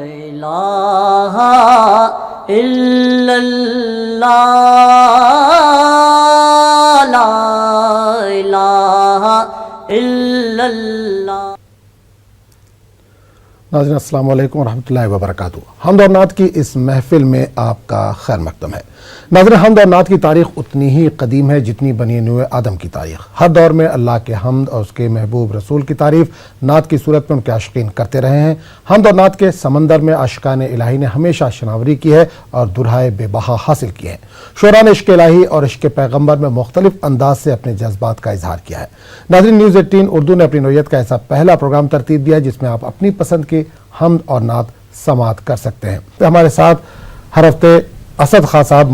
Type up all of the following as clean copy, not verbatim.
इलाहा इल्लल्लाह ला इलाहा इल्लल्लाह। नाज़रीन अस्सलामु अलैकुम वरहमतुल्लाहि वबरकातुहू। हम्द और नात की इस महफिल में आपका खैर मक़दम है। नाज़रीन, हम्द और नात की तारीख़ उतनी ही कदीम है जितनी बनी नूए आदम की तारीख़। हर दौर में अल्लाह के हम्द और उसके महबूब रसूल की तारीफ़ नात की सूरत में उनके आशिकीन करते रहे हैं। हम्द और नात के समंदर में आशिकान इलाही ने हमेशा शनावरी की है और दुल्हाए बेबहा हासिल किए हैं। शुरा ने इश्क़ इलाही और इश्क़ पैगम्बर में मुख्तलिफ अंदाज से अपने जज्बात का इजहार किया है। नाज़रीन, न्यूज़ 18 उर्दू ने अपनी नौयत का ऐसा पहला प्रोग्राम तरतीब दिया है जिसमें आप अपनी पसंद की हम्द और नात समाअत कर सकते हैं। हमारे साथ हर हफ्ते असद खां साहब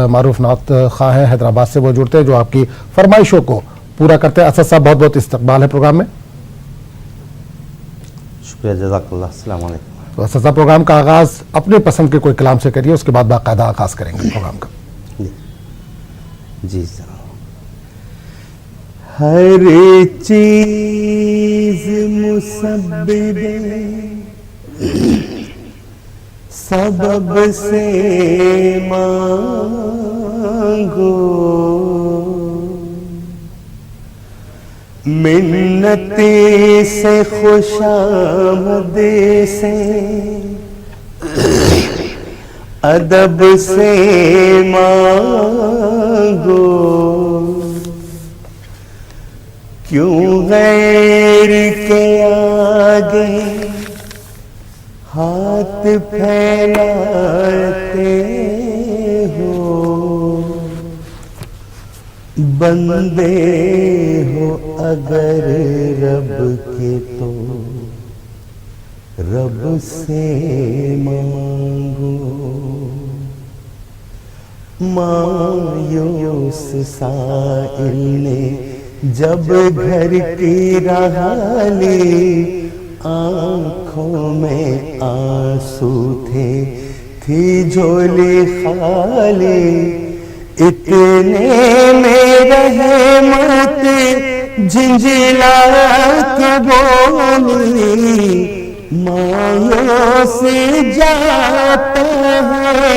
मारूफ नात खां हैं, हैदराबाद से वो जुड़ते हैं जो आपकी फरमाइशों को पूरा करते हैं। असद साहब, बहुत बहुत इस्तकबाल है प्रोग्राम में। शुक्रिया, जज़ाकल्लाह। अस्सलाम वालेकुम। तो असद साहब, प्रोग्राम का आगाज़ अपनी पसंद के कोई कलाम से करिए, उसके बाद बाकायदा आगाज़ करेंगे प्रोग्राम का। जी जनाब। हर चीज मुसब्बिबे सबब से मांगो, मिन्नती से खुशामद से अदब से मांगो। क्यों गैर के आगे हाथ फैलाते हो, बंदे हो अगर रब के तो रब से मांगो। मायूस साइल ने जब घर की राह ली, आँखों में आंसू थे, थी झोली खाली। इतने में रहमत झिंझिला के बोली, मायूस जाता है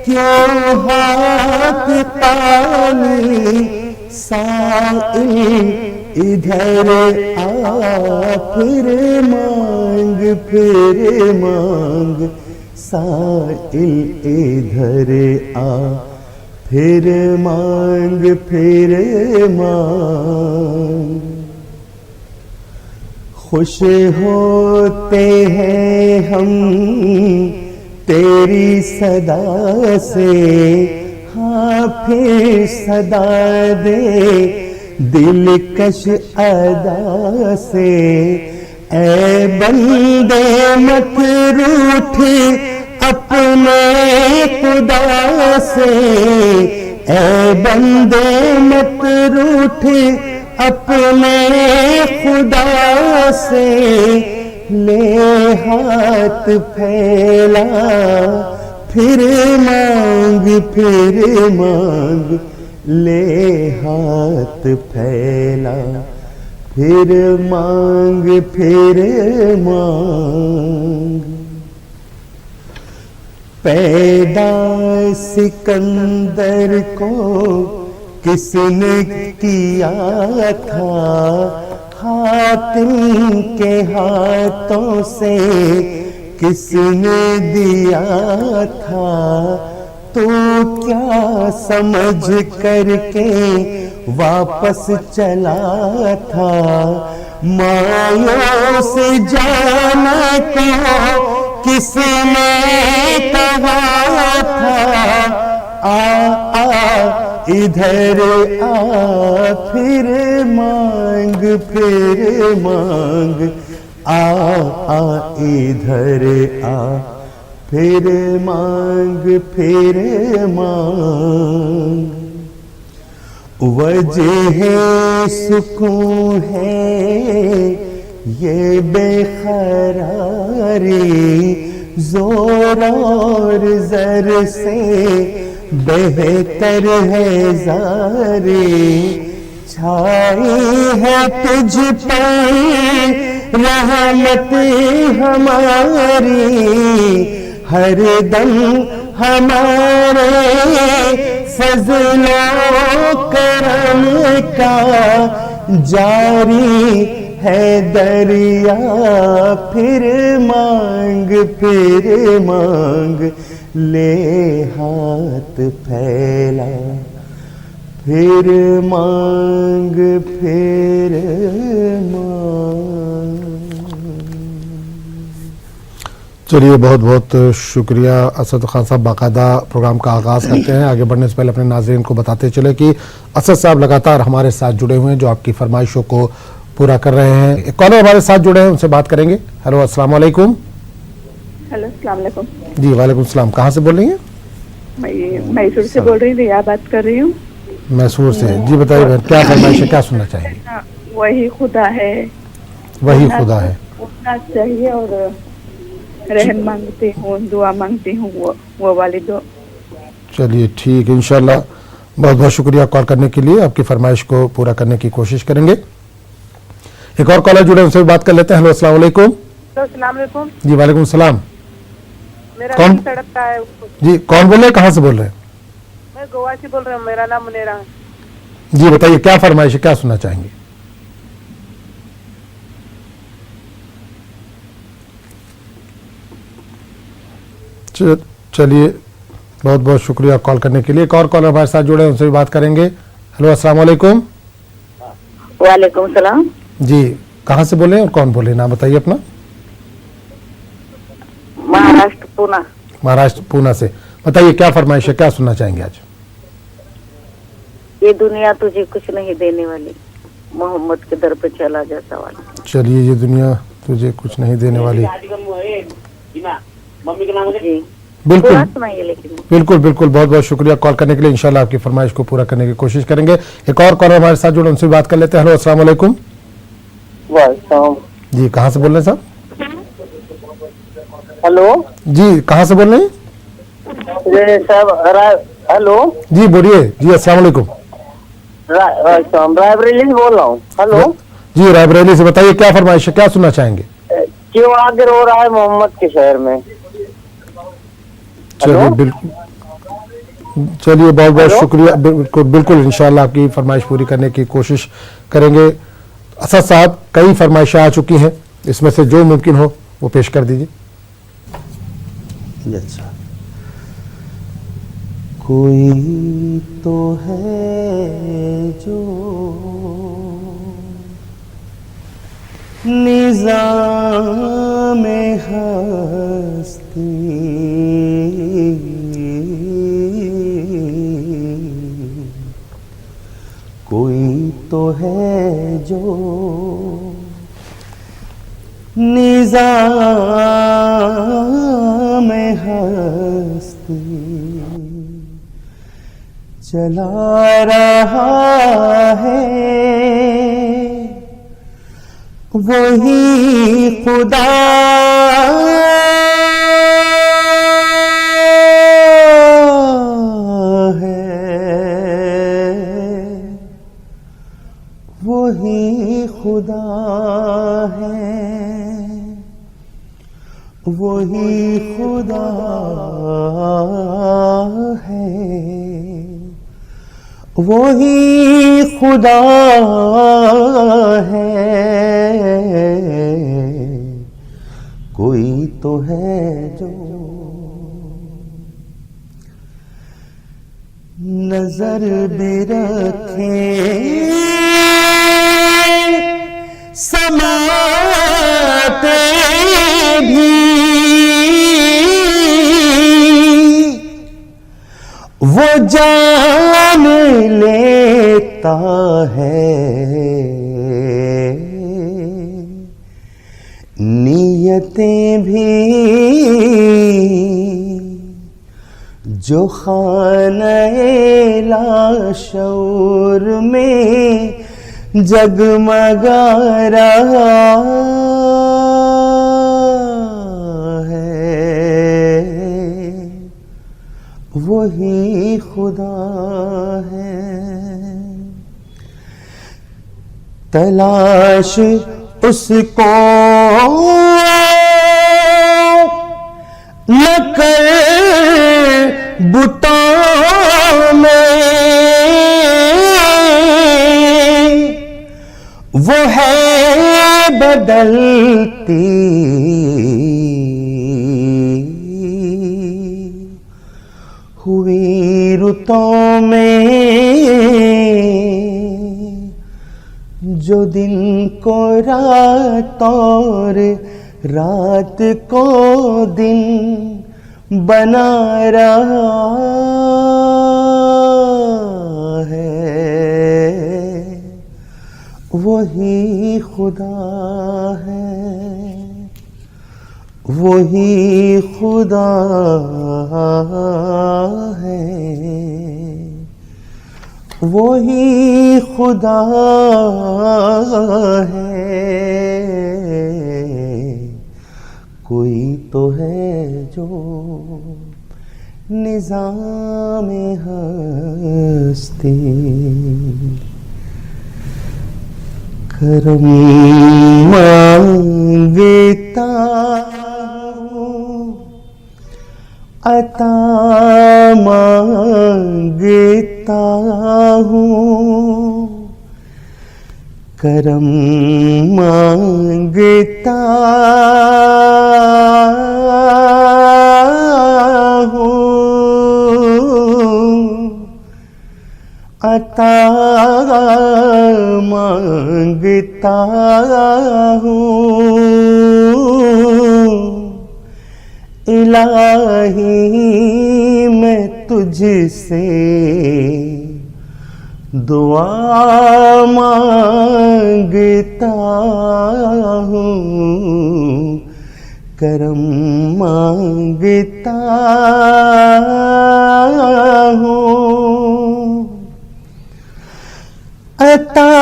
क्यों हाथ ताली। साइल इधर आ फिर मांग, साइल इधर आ फिर मांग। खुश होते हैं हम तेरी सदा से, हाँ फिर सदा दे दिलकश अदा से। ऐ बंदे मत रूठ अपने खुदा से, ऐ बंदे मत रूठ अपने खुदा से। ले हाथ फैला फिर मांग, ले हाथ फैला फिर मांग। पैदा सिकंदर को किसने किया था, हातिम के हाथों से किसने दिया था। तो क्या समझ करके वापस चला था, मायूस जाना को किसने कहा था। आ इधर आ फिर मांग, आ इधर आ फिर मांग। वजह सुकून है ये बेखरारी, जोर और जर से बेहतर है जारी। छाई है तुझ पर रहमत हमारी हर दम हमारे फजलो करम का जारी है दरिया। फिर मांग ले हाथ फैला, फिर मांग। चलिए, बहुत बहुत शुक्रिया असद खान साहब। बाकायदा प्रोग्राम का आगाज़ करते हैं। आगे बढ़ने से पहले अपने नाज़रीन को बताते चले कि असद साहब लगातार हमारे साथ जुड़े हुए हैं, जो आपकी फरमाइशों को पूरा कर रहे हैं। एक कॉलर हमारे साथ जुड़े हैं, उनसे बात करेंगे। हेलो, अस्सलाम वालेकुम। हेलो, अस्सलाम वालेकुम। जी वालेकुम सलाम। कहाँ से बोल रही हैं? मैं मैसूर से बोल रही हूँ, रिया बात कर रही हूँ। मैसूर से। जी बताइए बहन, क्या फरमाइश है, क्या सुनना चाहेंगे? वही खुदा है, वही खुदा है, उठना चाहिए और रहम मांगती हूँ, दुआ मांगती हूँ, वो वाली दो। चलिए ठीक है, इंशाल्लाह। बहुत बहुत शुक्रिया कॉल करने के लिए। आपकी फरमाइश को पूरा करने की कोशिश करेंगे। एक और कॉलर जुड़े, उनसे भी बात कर लेते हैं। हेलो, अस्सलाम वालेकुम। अस्सलाम वालेकुम। जी वालेकुम सलाम। मेरा कौन? नाम तड़पता है। जी कौन बोल रहे हैं, कहाँ से बोल रहे हैं? मैं गोवा से बोल रहा हूँ, मेरा नाम मुनेरा है। जी बताइए, क्या फरमाइश है, क्या सुनना चाहेंगे? चलिए, बहुत बहुत शुक्रिया कॉल करने के लिए। एक और कॉलर हमारे साथ जुड़े हैं, उनसे भी बात करेंगे। हेलो, अस्सलाम वालेकुम। वालेकुम सलाम। जी, कहाँ से बोले और कौन बोले, नाम बताइए अपना। महाराष्ट्र पूना। महाराष्ट्र पूना से। बताइए क्या फरमाइश है, क्या सुनना चाहेंगे आज? ये दुनिया तुझे कुछ नहीं देने वाली, मोहम्मद के दर पे चला जा सवाल। चलिए, ये दुनिया तुझे कुछ नहीं देने वाली। मम्मी का नाम है? बिल्कुल लेकिन बिल्कुल बिल्कुल। बहुत बहुत शुक्रिया कॉल करने के लिए। इंशाल्लाह आपकी फरमाइश को पूरा करने की कोशिश करेंगे। एक और कॉलर हमारे साथ जुड़े, उनसे बात कर लेते हैं। हेलो, अस्सलाम वालेकुम। जी, कहाँ से बोल रहे हैं साहब? हेलो जी, कहाँ से बोल रहे हैं? हेलो जी बोलिए। जी अस्सलाम वालेकुम। रायबरेली से बोल रहा हूँ। हेलो जी, रायबरेली से। बताइए क्या फरमाइश है, क्या सुनना चाहेंगे? क्यों आगे हो रहा है मोहम्मद के शहर में? चलिए बिल्कुल, चलिए बहुत बहुत शुक्रिया। बिल्कुल बिल्कुल, इंशाल्लाह आपकी फरमाइश पूरी करने की कोशिश करेंगे। असद साहब, कई फरमाइशें आ चुकी हैं, इसमें से जो मुमकिन हो वो पेश कर दीजिए। अच्छा, कोई तो है जो निज़ाम हस्ती कोई तो है जो निज़ाम हस्ती चला रहा है, वही खुदा है, वही खुदा है, वही खुदा है, वही खुदा है, कोई तो है जो नजर भी रखे समाते भी, वो जान लेता है नियतें भी, जो खाने लाशौर में जगमगा रहा है, वही खुदा है। तलाश उसको न कर बुतों में, वो है बदलती हुई रुतों में, जो दिन को रात और रात को दिन बना रहा है, वही खुदा है, वही खुदा है, वही खुदा है। कोई तो है जो निज़ाम हस्ती करम मांगता हूँ, अता मांगता हूँ, करम मांगता हूँ, अता मांगता हूँ। इलाही मैं तुझसे दुआ मांगता हूँ, करम मांगता हूँ। अता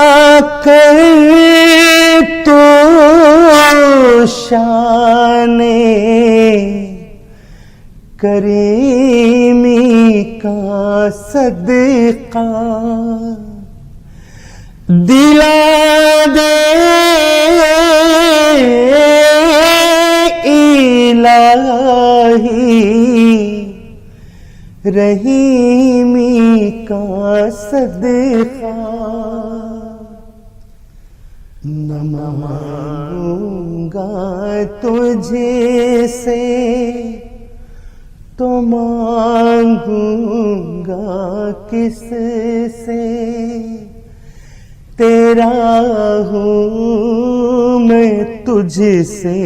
कर तो शाने करीमी का सदका दिला दे इलाही, रहीमी का सदका न मांगूंगा तुझे से तो मांगूंगा किस से, तेरा हूँ मैं तुझसे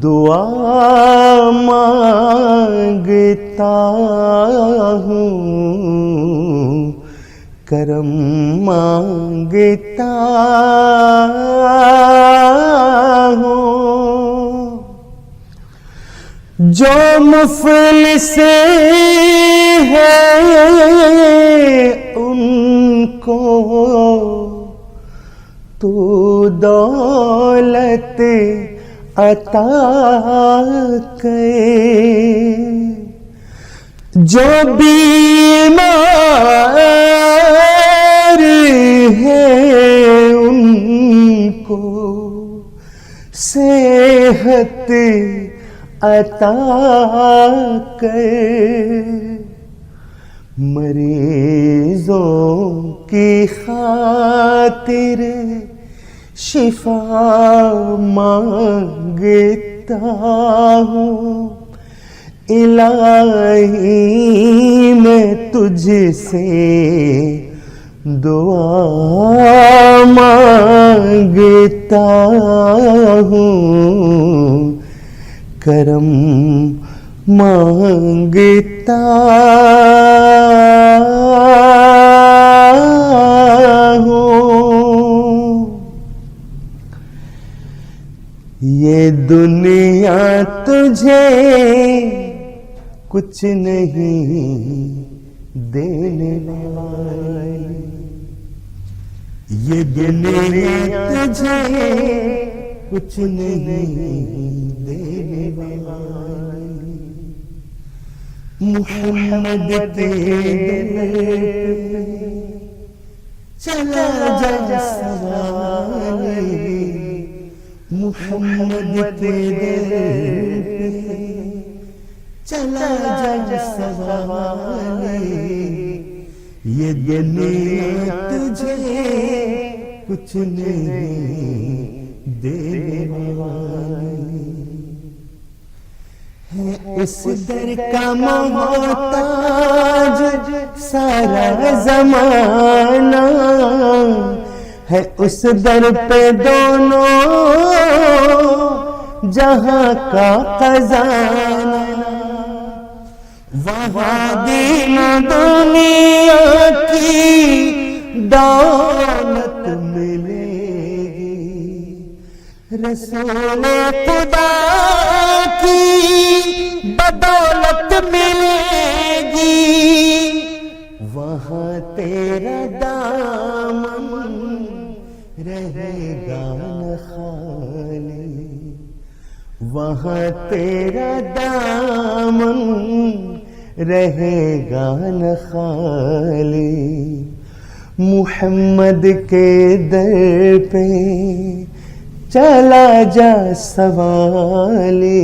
दुआ मांगता हूँ, करम मांगता हूँ। जो मुफलिस है उनको तू दौलत अता करे, जो बीमार है उनको सेहत अता कर, मरीजों की खातिर शिफा मांगता हूँ। इलाही मैं तुझसे दुआ मांगता हूँ, करम मांगता ये दुनिया तुझे कुछ नहीं देने वाली, ये दुनिया तुझे कुछ नहीं देने वाली। मुहम्मद तेरे चला जा सवाले मोहम्मद के दर पे, चला जा सवाले ये दुनिया तुझे कुछ नहीं देने वाली है। इस दर का मोहताज सारा जमाना है, उस दर पे दोनों जहां का खजाना, वहां दीन दुनिया की दौलत मिलेगी, रसूल खुदा की बदौलत मिलेगी, वहां तेरा दामन रहेगा न खाली, वहां तेरा दामन रहेगा न खाली। मुहम्मद के दर पे चला जा सवाले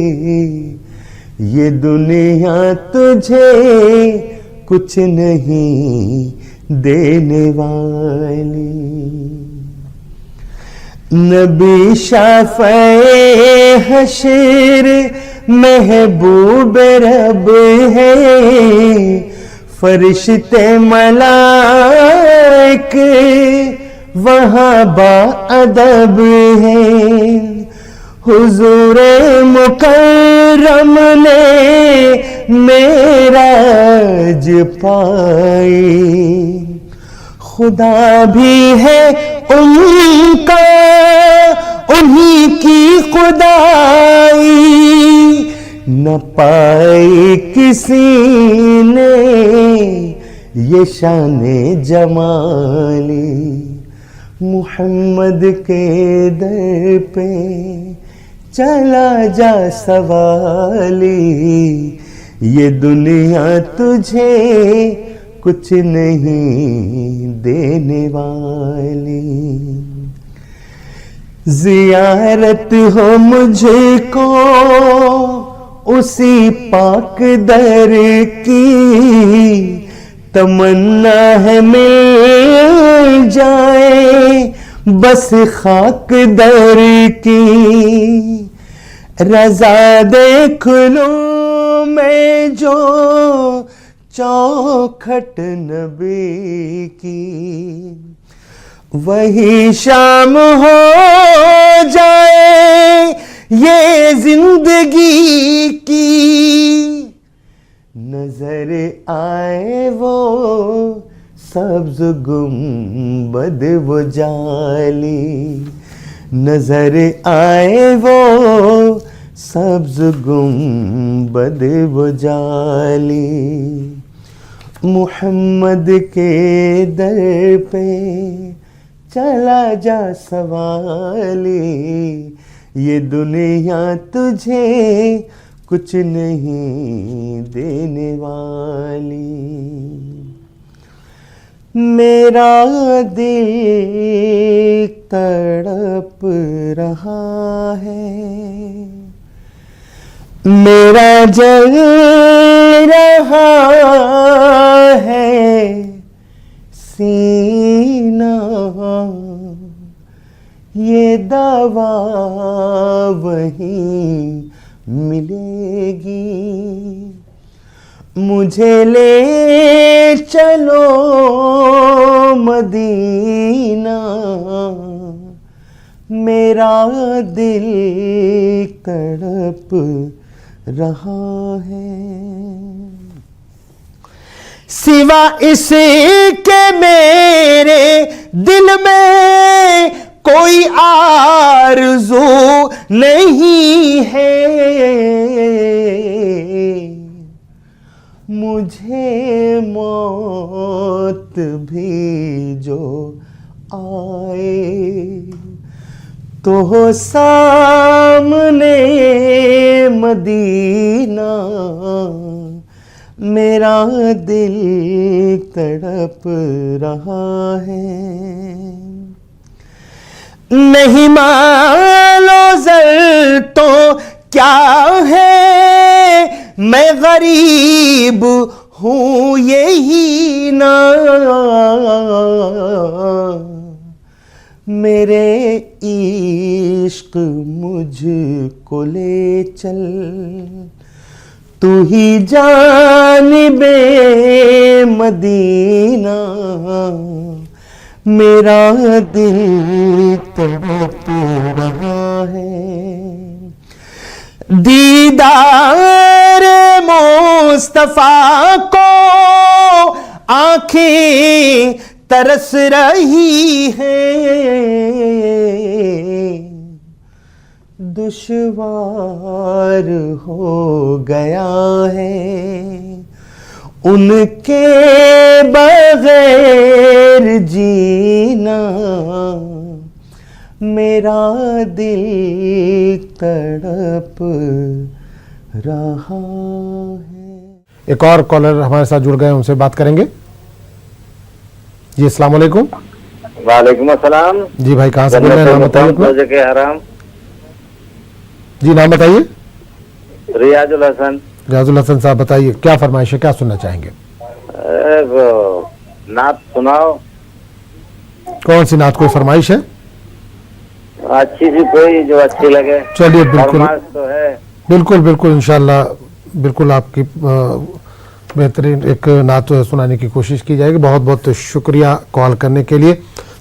ये दुनिया तुझे कुछ नहीं देने वाली। नबी शाफ़ए हशर महबूब रब है, फरिश्ते मलाइक वहाँ बाअदब है, हुजूर मुकर्रम ने मेराज पाई, खुदा भी है उनका उन्हीं की खुदाई, न पाई किसी ने ये शाने जमाली। मुहम्मद के दर पे चला जा सवाली ये दुनिया तुझे कुछ नहीं देने वाली। जियारत हो मुझको उसी पाक दर की, तमन्ना है मिल जाए बस खाक दर की। रजा देख लूं मैं जो चौखट नबी की, वही शाम हो जाए ये जिंदगी की। नजर आए वो सब्ज गुंबद वो जाली, नजर आए वो सब्ज गुंबद वो जाली। मुहम्मद के दर पे चला जा सवाली ये दुनिया तुझे कुछ नहीं देने वाली। मेरा दिल तड़प रहा है, मेरा जल रहा है सीना, ये दवा वहीं मिलेगी। मुझे ले चलो मदीना, मेरा दिल तड़प रहा है। सिवा इसके मेरे दिल में कोई आरज़ू नहीं है। मुझे मौत भी जो आए तो सामने मदीना मेरा दिल तड़प रहा है। नहीं मालो जर तो क्या है, मैं गरीब हूँ यही ना। मेरे इश्क मुझको ले चल, तू ही जानिबे मदीना। मेरा दिल तड़प रहा है। दीदार मुस्तफा को आंखें तरस रही हैं, दुश्वार हो गया है उनके बगैर जीना। मेरा दिल तड़प रहा है। एक और कॉलर हमारे साथ जुड़ गए, उनसे बात करेंगे। जी अस्सलाम वालेकुम। वालेकुम अस्सलाम। जी भाई, कहाँ से बोल रहे हैं? नाम बताइए अपना। के हराम। जी नाम बताइए। रियाजुल हसन। रियाजुल हसन साहब बताइए, क्या फरमाइश है, क्या सुनना चाहेंगे? नात सुनाओ। कौन सी नात, कोई फरमाइश है? अच्छी सी कोई जो अच्छी लगे। चलिए बिल्कुल फरमाइश तो है। बिल्कुल बिल्कुल इंशाल्लाह बिल्कुल आपकी बेहतरीन एक नात सुनाने की कोशिश की जाएगी। बहुत बहुत शुक्रिया कॉल करने के लिए।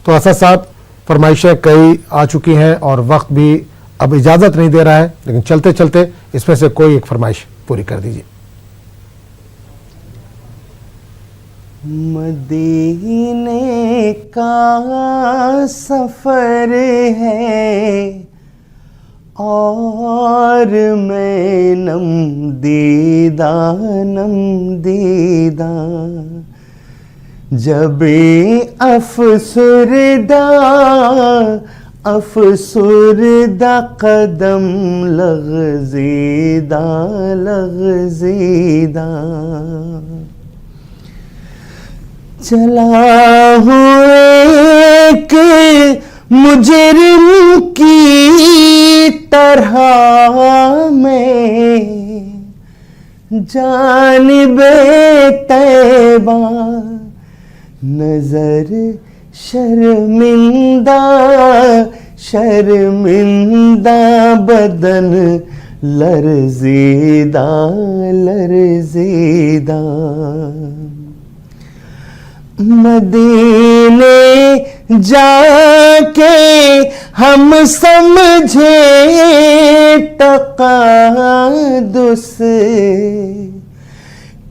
तो असद साहब, फरमाइशें कई आ चुकी हैं और वक्त भी अब इजाज़त नहीं दे रहा है, लेकिन चलते चलते इसमें से कोई एक फरमाइश पूरी कर दीजिए। मदीने का सफर है और मैं नम दीदा जब अफसुरदा कदम लग़ज़ीदा चला हूँ एक मुजरिम की तरह में, जानिबे तैबा नजर शर्मिंदा बदन लरज़ीदा मदीने जाके हम समझे तक़ादुस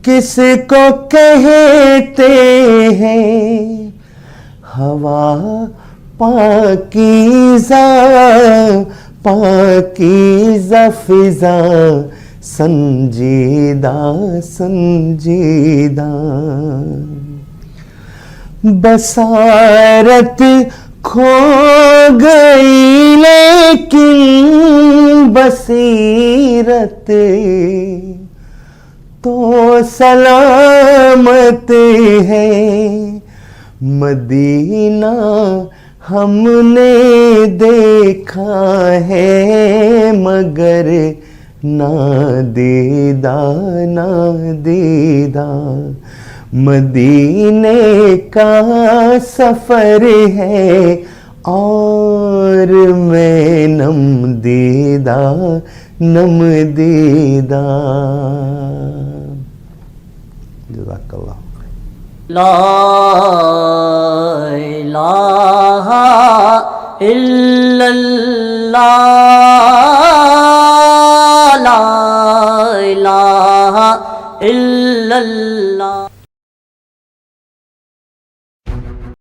किसको कहते हैं, हवा पाकीज़ा फ़िज़ा संजीदा बसारत खो गई लेकिन बसीरत तो सलामत है। मदीना हमने देखा है मगर ना दीदा मदीने का सफर है और मैं नम दीदा जज़ाकल्लाह। ला इलाहा इल्लल्लाह, ला इलाहा इल्लल्लाह।